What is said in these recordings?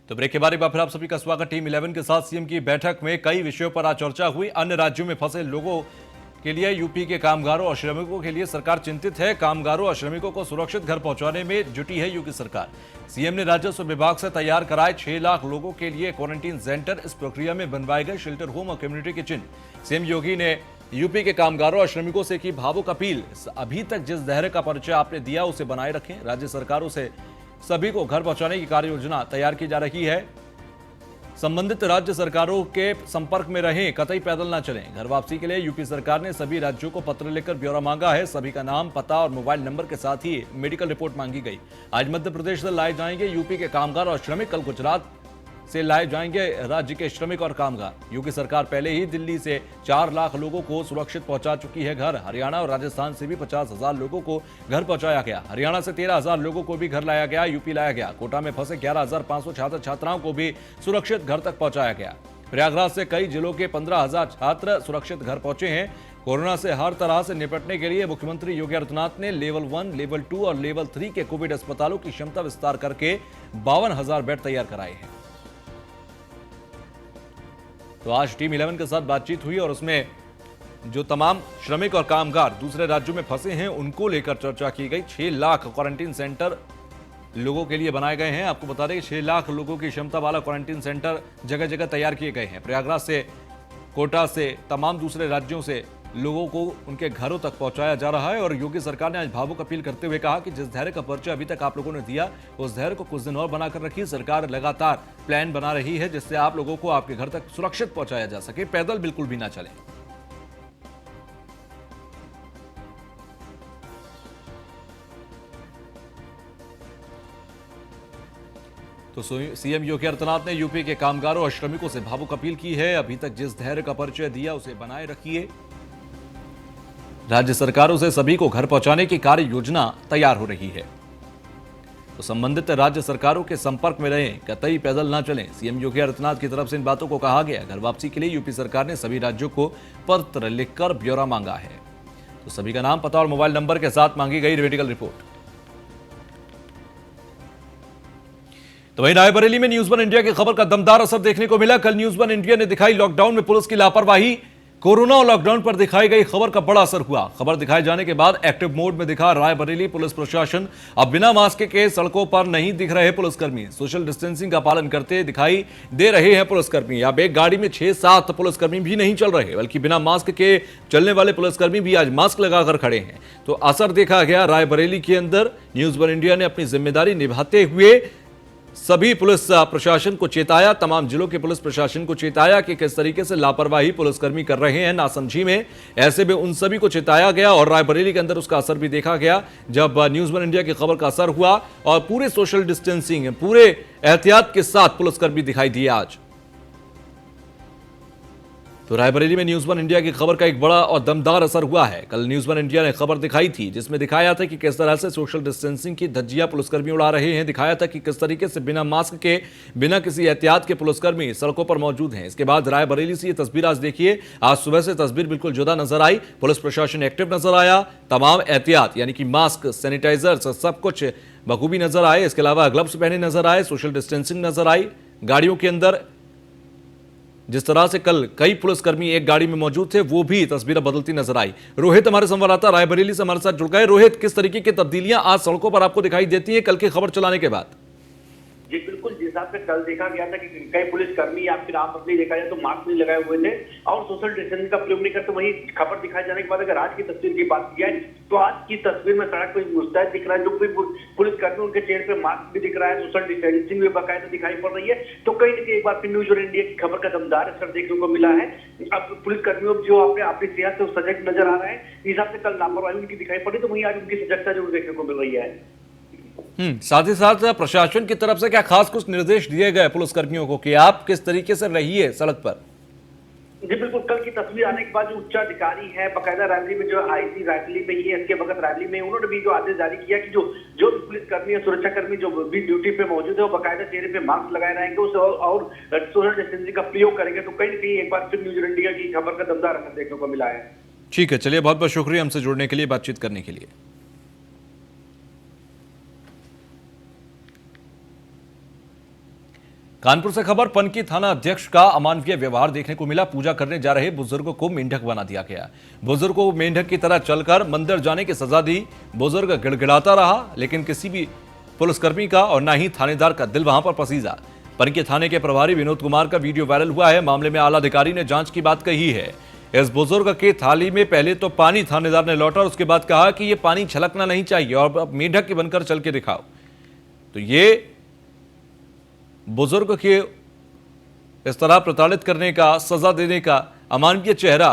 तो ब्रेक के बाद एक बार फिर आप सभी का स्वागत। टीम 11 के साथ सीएम की बैठक में कई विषयों पर आज चर्चा हुई। अन्य राज्यों में फंसे लोगों के लिए यूपी के कामगारों और श्रमिकों के लिए सरकार चिंतित है। कामगारों और श्रमिकों को सुरक्षित घर पहुंचाने में जुटी है यूपी सरकार। सीएम ने राजस्व विभाग से तैयार कराए 6 लाख लोगों के लिए क्वारंटीन सेंटर। इस प्रक्रिया में बनवाए गए शेल्टर होम और कम्युनिटी किचन। सीएम योगी ने यूपी के कामगारों और श्रमिकों से की भावुक अपील। अभी तक जिस धैर्य का परिचय आपने दिया उसे बनाए रखें। राज्य सरकारों से सभी को घर पहुंचाने की कार्य योजना तैयार की जा रही है। संबंधित राज्य सरकारों के संपर्क में रहें, कतई पैदल ना चलें। घर वापसी के लिए यूपी सरकार ने सभी राज्यों को पत्र लिखकर ब्यौरा मांगा है। सभी का नाम, पता और मोबाइल नंबर के साथ ही मेडिकल रिपोर्ट मांगी गई। आज मध्य प्रदेश से लाए जाएंगे यूपी के कामगार और श्रमिक। कल गुजरात से लाए जाएंगे राज्य के श्रमिक और कामगार। यूपी सरकार पहले ही दिल्ली से 4 लाख लोगों को सुरक्षित पहुंचा चुकी है घर। हरियाणा और राजस्थान से भी 50,000 लोगों को घर पहुंचाया गया। हरियाणा से 13,000 लोगों को भी घर लाया गया, यूपी लाया गया। कोटा में फंसे 11,500 छात्र छात्राओं को भी सुरक्षित घर तक पहुंचाया गया। प्रयागराज से कई जिलों के 15,000 छात्र सुरक्षित घर पहुंचे हैं। कोरोना से हर तरह से निपटने के लिए मुख्यमंत्री योगी आदित्यनाथ ने लेवल 1, लेवल 2 और लेवल 3 के कोविड अस्पतालों की क्षमता विस्तार करके 52,000 बेड तैयार कराए हैं। तो आज टीम 11 के साथ बातचीत हुई और उसमें जो तमाम श्रमिक और कामगार दूसरे राज्यों में फंसे हैं उनको लेकर चर्चा की गई। 6 लाख क्वारंटीन सेंटर लोगों के लिए बनाए गए हैं। आपको बता दें कि 6 लाख लोगों की क्षमता वाला क्वारंटीन सेंटर जगह जगह तैयार किए गए हैं। प्रयागराज से, कोटा से, तमाम दूसरे राज्यों से लोगों को उनके घरों तक पहुंचाया जा रहा है। और योगी सरकार ने आज भावुक अपील करते हुए कहा कि जिस धैर्य का परिचय अभी तक आप लोगों ने दिया उस धैर्य को कुछ दिन और बनाकर रखिए। सरकार लगातार प्लान बना रही है जिससे आप लोगों को आपके घर तक सुरक्षित पहुंचाया जा सके। पैदल बिल्कुल भी ना चलें। तो सीएम योगी आदित्यनाथ ने यूपी के कामगारों और श्रमिकों से भावुक अपील की है। अभी तक जिस धैर्य का परिचय दिया उसे बनाए रखिए। राज्य सरकारों से सभी को घर पहुंचाने की कार्य योजना तैयार हो रही है। तो संबंधित राज्य सरकारों के संपर्क में रहें, कतई पैदल ना चलें। सीएम योगी आदित्यनाथ की तरफ से इन बातों को कहा गया। घर वापसी के लिए यूपी सरकार ने सभी राज्यों को पत्र लिखकर ब्यौरा मांगा है। तो सभी का नाम, पता और मोबाइल नंबर के साथ मांगी गई मेडिकल रिपोर्ट। तो वहीं रायबरेली में न्यूज वन इंडिया की खबर का दमदार असर देखने को मिला। कल न्यूज वन इंडिया ने दिखाई लॉकडाउन में पुलिस की लापरवाही। कोरोना और लॉकडाउन पर दिखाई गई खबर का बड़ा असर हुआ। खबर दिखाए जाने के बाद एक्टिव मोड में दिखा रायबरेली पुलिस प्रशासन। अब बिना मास्क के सड़कों पर नहीं दिख रहे पुलिसकर्मी। सोशल डिस्टेंसिंग का पालन करते दिखाई दे रहे हैं पुलिसकर्मी। अब एक गाड़ी में 6-7 पुलिसकर्मी भी नहीं चल रहे, बल्कि बिना मास्क के चलने वाले पुलिसकर्मी भी आज मास्क लगाकर खड़े हैं। तो असर देखा गया रायबरेली के अंदर। न्यूज वन इंडिया ने अपनी जिम्मेदारी निभाते हुए सभी पुलिस प्रशासन को चेताया, तमाम जिलों के पुलिस प्रशासन को चेताया कि किस तरीके से लापरवाही पुलिसकर्मी कर रहे हैं नासमझी में। ऐसे में उन सभी को चेताया गया और रायबरेली के अंदर उसका असर भी देखा गया जब न्यूज वन इंडिया की खबर का असर हुआ और पूरे सोशल डिस्टेंसिंग, पूरे एहतियात के साथ पुलिसकर्मी दिखाई दिए आज। तो रायबरेली में न्यूज वन इंडिया की खबर का एक बड़ा और दमदार असर हुआ है। कल न्यूज वन इंडिया ने खबर दिखाई थी जिसमें दिखाया था कि किस तरह से सोशल डिस्टेंसिंग की धज्जियां पुलिसकर्मी उड़ा रहे हैं। दिखाया था कि किस तरीके से बिना मास्क के, बिना किसी एहतियात के पुलिसकर्मी सड़कों पर मौजूद हैं। इसके बाद रायबरेली से ये तस्वीर आज देखिए। आज सुबह से तस्वीर बिल्कुल जुदा नजर आई। पुलिस प्रशासन एक्टिव नजर आया। तमाम एहतियात यानी कि मास्क, सैनिटाइजर, सब कुछ बखूबी नजर आए। इसके अलावा ग्लव्स पहने नजर आए, सोशल डिस्टेंसिंग नजर आई। गाड़ियों के अंदर जिस तरह से कल कई पुलिसकर्मी एक गाड़ी में मौजूद थे वो भी तस्वीरें बदलती नजर आई। रोहित हमारे संवाददाता रायबरेली से हमारे साथ जुड़ गए। रोहित, किस तरीके की तब्दीलियां आज सड़कों पर आपको दिखाई देती है कल की खबर चलाने के बाद? जी बिल्कुल, जिस हिसाब से कल देखा गया था कि कई पुलिसकर्मी या फिर आप अपनी देखा जाए तो मास्क नहीं लगाए हुए थे और सोशल डिस्टेंसिंग का प्रयोग नहीं करते। वही खबर दिखाए जाने के बाद अगर आज की तस्वीर की बात की जाए तो आज की तस्वीर में सड़क पर मुस्तैद दिख रहा है। जो भी पुलिसकर्मी, उनके चेहरे पे मास्क भी दिख रहा है, सोशल डिस्टेंसिंग भी बाकायदा दिखाई पड़ रही है। तो कहीं ना कहीं एक बार फिर न्यूज वन इंडिया की खबर का दमदार असर देखने को मिला है। अब पुलिसकर्मियों जो अपनी सेहत से सजग नजर आ रहा है, इस हिसाब से कल लापरवाही उनकी दिखाई पड़ी, तो वहीं आज उनकी सजगता जरूर देखने को मिल रही है। साथ ही साथ प्रशासन की तरफ से क्या खास कुछ निर्देश दिए गए पुलिसकर्मियों को कि आप किस तरीके से रहिए सड़क पर? जी बिल्कुल, कल की तस्वीर आने के बाद जो उच्चाधिकारी है बकायदा रायबरेली में, जो आईसी रायबरेली में ही है, इसके वक्त रायबरेली में उन्होंने भी जो आदेश जारी किया कि जो भी पुलिसकर्मी है, सुरक्षाकर्मी जो भी ड्यूटी पे मौजूद है वो बकायदा चेहरे पे मास्क लगाए रहेंगे और सोशल डिस्टेंसिंग का प्रयोग करेंगे। तो कहीं ना कहीं एक बार फिर न्यूज इंडिया की खबर का दमदार असर देखने को मिला है। ठीक है, चलिए, बहुत बहुत शुक्रिया हमसे जुड़ने के लिए, बातचीत करने के लिए। कानपुर से खबर, पनकी थाना अध्यक्ष का अमानवीय व्यवहार देखने को मिला। पूजा करने जा रहे बुजुर्ग को मेंढक बना दिया गया। बुजुर्ग को मेंढक की तरह चलकर मंदिर जाने की सजा दी। बुजुर्ग गिड़गिड़ाता रहा, लेकिन किसी भी पुलिसकर्मी का और न ही थानेदार का दिल वहां पर पसीजा। पनकी थाने के प्रभारी विनोद कुमार का वीडियो वायरल हुआ है। मामले में आला अधिकारी ने जांच की बात कही है। इस बुजुर्ग के थाली में पहले तो पानी थानेदार ने लौटा, उसके बाद कहा कि यह पानी छलकना नहीं चाहिए और अब मेंढक की बनकर चल के दिखाओ। तो ये बुजुर्ग के इस तरह प्रताड़ित करने का, सजा देने का अमानवीय चेहरा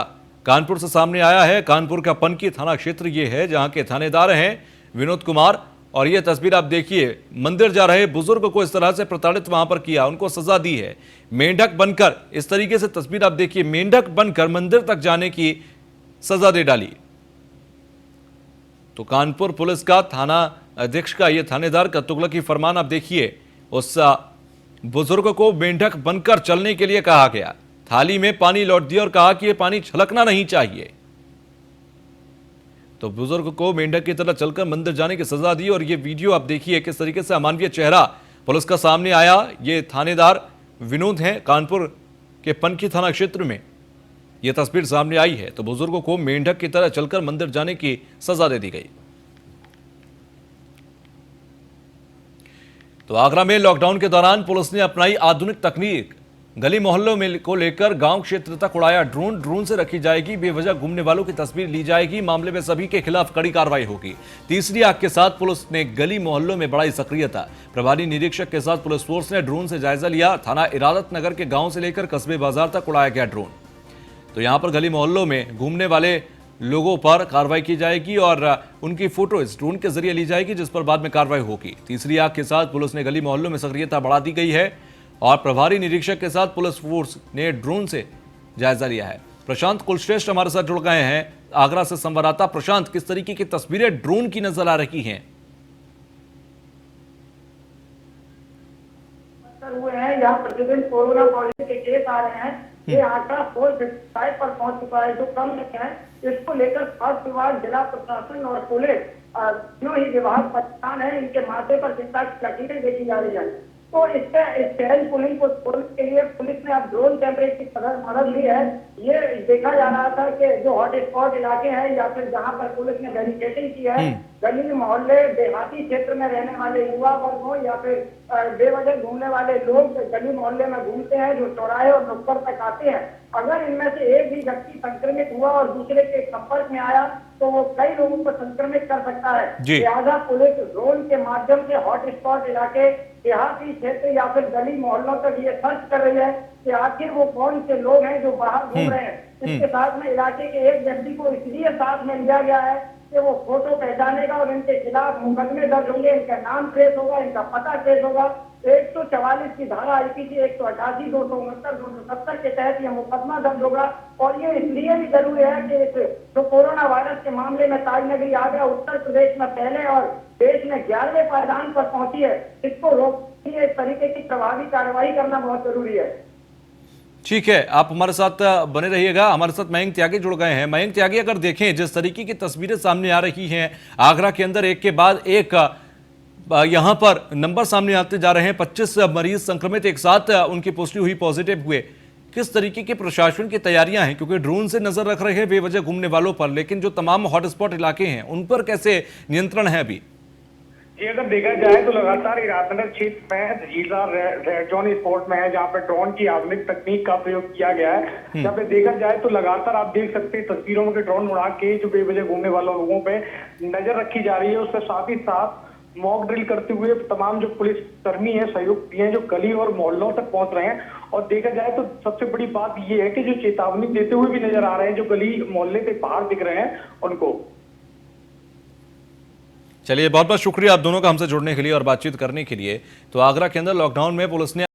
कानपुर से सामने आया है। कानपुर का पनकी थाना क्षेत्र ये है, जहां के थानेदार हैं विनोद कुमार। और ये तस्वीर आप देखिए, मंदिर जा रहे बुजुर्ग को इस तरह से प्रताड़ित वहां पर किया, उनको सजा दी है। मेंढक बनकर, इस तरीके से तस्वीर आप देखिए, मेंढक बनकर मंदिर तक जाने की सजा दे डाली। तो कानपुर पुलिस का थाना अध्यक्ष का, ये थानेदार का तुगलकी फरमान आप देखिए। उस बुजुर्ग को मेंढक बनकर चलने के लिए कहा गया, थाली में पानी लौट दिया और कहा कि यह पानी छलकना नहीं चाहिए। तो बुजुर्ग को मेंढक की तरह चलकर मंदिर जाने की सजा दी। और ये वीडियो आप देखिए किस तरीके से अमानवीय चेहरा पुलिस का सामने आया। ये थानेदार विनोद हैं, कानपुर के पनकी थाना क्षेत्र में यह तस्वीर सामने आई है। तो बुजुर्गों को मेंढक की तरह चलकर मंदिर जाने की सजा दे दी गई। तो आगरा में लॉकडाउन के दौरान पुलिस ने अपनाई आधुनिक तकनीक। गली मोहल्लों में को लेकर गांव क्षेत्र तक उड़ाया ड्रोन से रखी जाएगी बेवजह घूमने वालों की तस्वीर ली जाएगी। मामले में सभी के खिलाफ कड़ी कार्रवाई होगी। तीसरी आंख के साथ पुलिस ने गली मोहल्लों में बढ़ाई सक्रियता। प्रभारी निरीक्षक के साथ पुलिस फोर्स ने ड्रोन से जायजा लिया। थाना इरादत नगर के गांव से लेकर कस्बे बाजार तक उड़ाया गया ड्रोन। तो यहां पर गली मोहल्लों में घूमने वाले लोगों पर कार्रवाई की जाएगी और उनकी फोटो इस ड्रोन के जरिए ली जाएगी, जिस पर बाद में कार्रवाई होगी। तीसरी आंख के साथ पुलिस ने गली मोहल्लों में सक्रियता बढ़ा दी गई है और प्रभारी निरीक्षक के साथ पुलिस फोर्स ने ड्रोन से जायजा लिया है। प्रशांत कुलश्रेष्ठ हमारे साथ जुड़ गए हैं आगरा से संवाददाता। प्रशांत, किस तरीके की तस्वीरें ड्रोन की नजर आ रही हैं? हुए हैं, यहाँ प्रतिदिन कोरोना पॉजिटिव के केस आ रहे हैं। ये आंकड़ा 455 पर पहुंच चुका है, जो कम नहीं है। इसको लेकर स्वास्थ्य विभाग, जिला प्रशासन और पुलिस तीनों ही विभाग परेशान है। इनके माथे पर चिंता की लकीरें देखी जा रही है। तो इससे इस शहरी पुलिस को छोड़ने के लिए पुलिस ने अब ड्रोन कैमरे की मदद ली है। ये देखा जा रहा था कि जो हॉट स्पॉट इलाके हैं या फिर जहां पर पुलिस ने बैरिकेडिंग की है, गली मोहल्ले देहाती क्षेत्र में रहने वाले युवा वर्ग हो या फिर बेवजह घूमने वाले लोग गली मोहल्ले में घूमते हैं, जो चौराहे और नुक्कड़ तक आते हैं, अगर इनमें से एक भी व्यक्ति संक्रमित हुआ और दूसरे के संपर्क में आया तो वो कई लोगों को संक्रमित कर सकता है। लिहाजा पुलिस ड्रोन के माध्यम से हॉट स्पॉट इलाके, देहाती क्षेत्र या फिर गली मोहल्लों तक ये सर्च कर रही है कि आखिर वो कौन से लोग हैं जो बाहर घूम रहे हैं। इसके साथ में इलाके के एक व्यक्ति को इसलिए साथ में लिया गया है कि वो फोटो पहचानेगा और इनके खिलाफ मुकदमे दर्ज होंगे, इनका नाम ट्रेस होगा, इनका पता ट्रेस होगा। 144 की धारा आईपीसी 188, 269, 270 के तहत यह मुकदमा दर्ज होगा। और ये इसलिए भी जरूरी है कि इस जो कोरोना वायरस के मामले में ताजनगरी आगरा उत्तर प्रदेश में पहले और देश में 11वें पायदान पर पहुंची है, इसको रोकने के लिए इस तरीके की प्रभावी कार्रवाई करना बहुत जरूरी है। ठीक है, आप हमारे साथ बने रहिएगा। हमारे साथ मयंक त्यागी जुड़ गए हैं। मयंक त्यागी, अगर देखें जिस तरीके की तस्वीरें सामने आ रही हैं, आगरा के अंदर एक के बाद एक यहां पर नंबर सामने आते जा रहे हैं। 25 मरीज संक्रमित एक साथ उनकी पुष्टि हुई, पॉजिटिव हुए। किस तरीके की प्रशासन की तैयारियां हैं? क्योंकि ड्रोन से नजर रख रहे हैं बेवजह घूमने वालों पर, लेकिन जो तमाम हॉटस्पॉट इलाके हैं उन पर कैसे नियंत्रण है अभी? जी, अगर देखा जाए तो लगातार इरादनगर क्षेत्र में झीला रेड जोन स्पॉट में है, जहाँ पे ड्रोन की आधुनिक तकनीक का प्रयोग किया गया है। जब देखा जाए तो लगातार आप देख सकते हैं तस्वीरों में ड्रोन उड़ा के जो बेवजह घूमने वाले लोगों पे नजर रखी जा रही है। उसके साथ ही साथ मॉक ड्रिल करते हुए तमाम जो पुलिस कर्मी है, सहयोग दिए हैं, जो गली और मोहल्लों तक पहुंच रहे हैं। और देखा जाए तो सबसे बड़ी बात ये है कि जो चेतावनी देते हुए भी नजर आ रहे हैं, जो गली मोहल्ले से बाहर दिख रहे हैं उनको। चलिए, बहुत बहुत शुक्रिया आप दोनों का हमसे जुड़ने के लिए और बातचीत करने के लिए। तो आगरा के अंदर लॉकडाउन में पुलिस ने